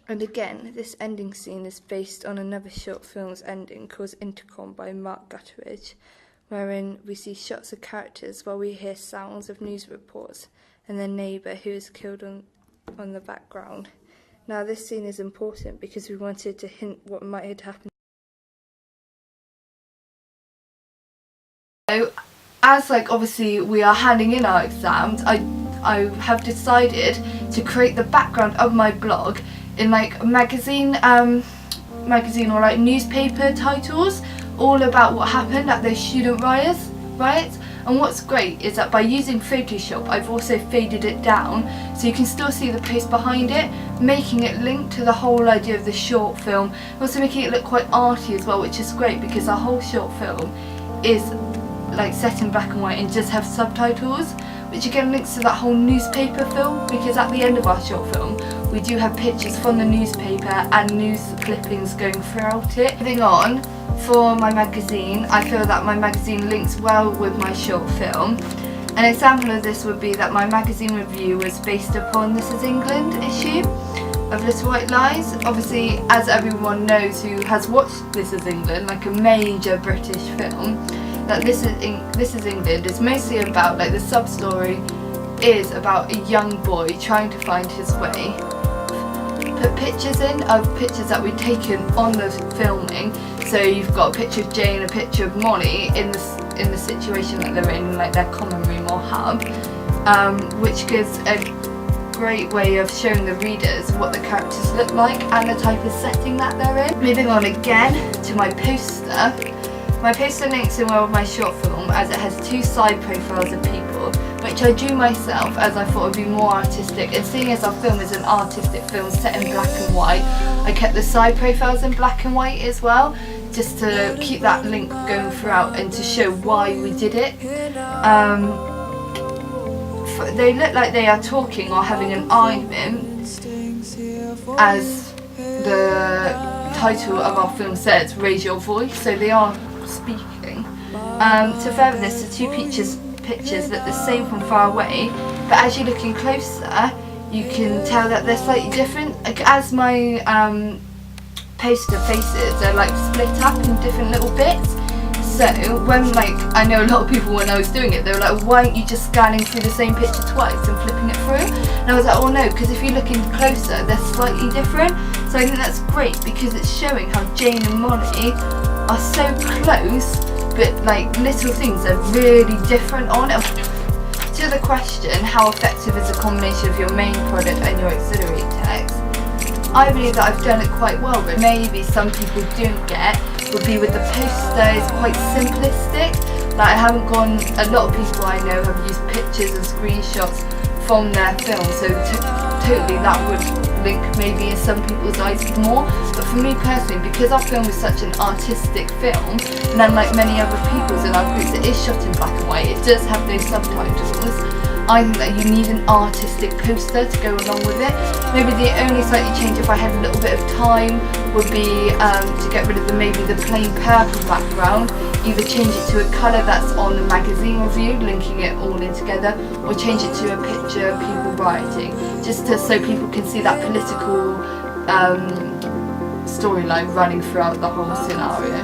And again, this ending scene is based on another short film's ending called Intercom by Mark Gutteridge, wherein we see shots of characters while we hear sounds of news reports and their neighbour who is killed on the background. Now this scene is important because we wanted to hint what might have happened. So, as obviously we are handing in our exams, I have decided to create the background of my blog in magazine or newspaper titles, all about what happened at those student riots. And what's great is that by using Photoshop, I've also faded it down so you can still see the post behind it, making it link to the whole idea of the short film, also making it look quite arty as well, which is great because our whole short film is set in black and white and just have subtitles, which again links to that whole newspaper film, because at the end of our short film we do have pictures from the newspaper and news clippings going throughout it. Moving on, for my magazine, I feel that my magazine links well with my short film. An example of this would be that my magazine review was based upon This Is England issue of Little White Lies. Obviously, as everyone knows who has watched This Is England, a major British film, that This Is England is mostly about, the sub-story is about a young boy trying to find his way. Put pictures in of pictures that we've taken on the filming. So you've got a picture of Jane, a picture of Molly in the situation that they're in their common room or hub, which gives a great way of showing the readers what the characters look like and the type of setting that they're in. Moving on again to my poster. My poster links in well with my short film as it has two side profiles of people, which I drew myself as I thought it would be more artistic, and seeing as our film is an artistic film set in black and white, I kept the side profiles in black and white as well, just to keep that link going throughout and to show why we did it. They look like they are talking or having an argument, as the title of our film says, Raise Your Voice, so they are speaking. To further this, the two pictures look the same from far away, but as you're looking closer you can tell that they're slightly different. As my poster faces are split up in different little bits, so when I know a lot of people, when I was doing it, they were like, why aren't you just scanning through the same picture twice and flipping it through? And I was like, oh no, because if you're looking closer they're slightly different. So I think that's great because it's showing how Jane and Molly are so close, but little things are really different on it. To the question, how effective is a combination of your main product and your auxiliary text? I believe that I've done it quite well, but maybe some people don't get would be with the poster. It's quite simplistic. I haven't gone, a lot of people I know have used pictures and screenshots from their film, so totally that would link maybe in some people's eyes more. But for me personally, because our film is such an artistic film, and unlike many other people's in our groups, it is shot in black and white, it does have those subtitles. I think that you need an artistic poster to go along with it. Maybe the only slightly change, if I had a little bit of time, would be to get rid of maybe the plain purple background, either change it to a colour that's on the magazine review, linking it all in together, or change it to a picture of people rioting, just so people can see that political storyline running throughout the whole scenario.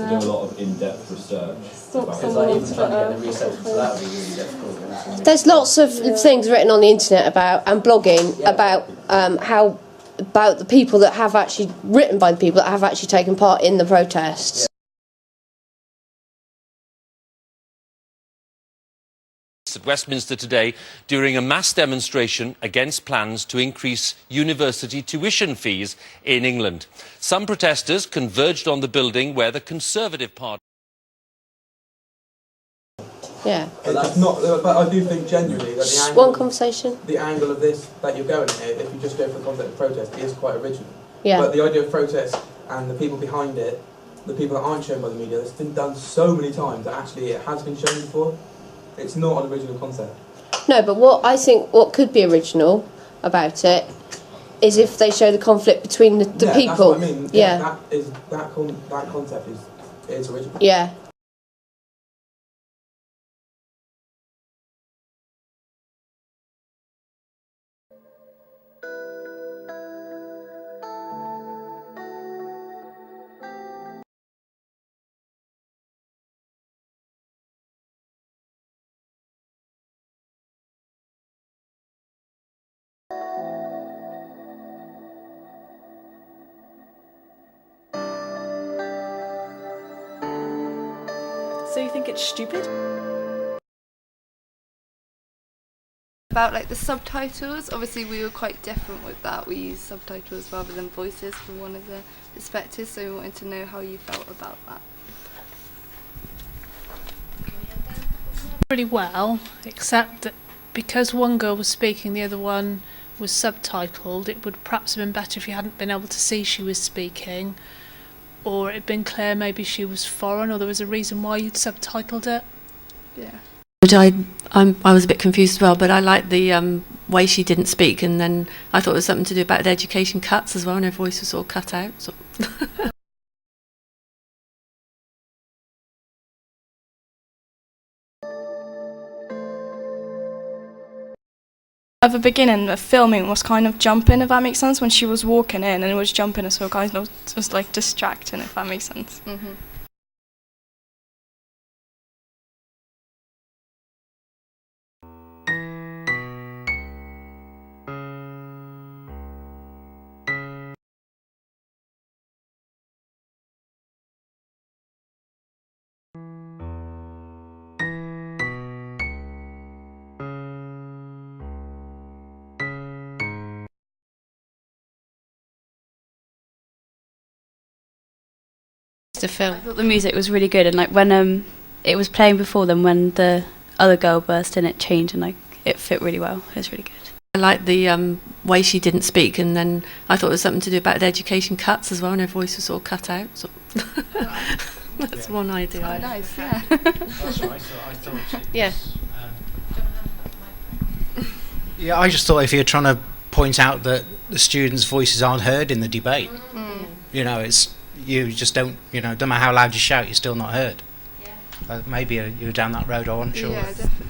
to do a lot of in-depth research. Because like even trying to get the research into that would be really difficult. There's lots of things written on the internet about, and blogging about how, about the people that have actually, written by the people that have actually taken part in the protests. At Westminster today during a mass demonstration against plans to increase university tuition fees in England. Some protesters converged on the building where the Conservative Party... Yeah. It's not, but I do think genuinely that the One conversation. the angle of this that you're going at, if you just go for the concept of protest, is quite original. Yeah. But the idea of protest and the people behind it, the people that aren't shown by the media, that's been done so many times that actually it has been shown before. It's not an original concept. No, but what I think what could be original about it is if they show the conflict between the Yeah, people. that's what I mean. Yeah. That concept is original. Yeah. So you think it's stupid? About like the subtitles, obviously we were quite different with that. We used subtitles rather than voices for one of the perspectives, so we wanted to know how you felt about that. Pretty well, except that because one girl was speaking, the other one was subtitled. It would perhaps have been better if you hadn't been able to see she was speaking, or it'd been clear maybe she was foreign, or there was a reason why you'd subtitled it. Yeah. But I was a bit confused as well, but I liked the way she didn't speak, and then I thought it was something to do about the education cuts as well, and her voice was all cut out. So. At the beginning, the filming was kind of jumping, if that makes sense, when she was walking in, and it was jumping, so guys was like distracting, if that makes sense. Mm-hmm. The film. I thought the music was really good, and like when it was playing before them, when the other girl burst in, it changed, and like it fit really well. It was really good. I liked the way she didn't speak, and then I thought it was something to do about the education cuts as well, and her voice was all cut out. So. That's one idea. Oh, nice, yeah. That's right. So I thought it was, Yeah. Yeah, I just thought if you're trying to point out that the students' voices aren't heard in the debate, you know, it's you just don't, you know, no matter how loud you shout, you're still not heard. Yeah. Maybe you're down that road, I wasn't sure. Yeah, definitely.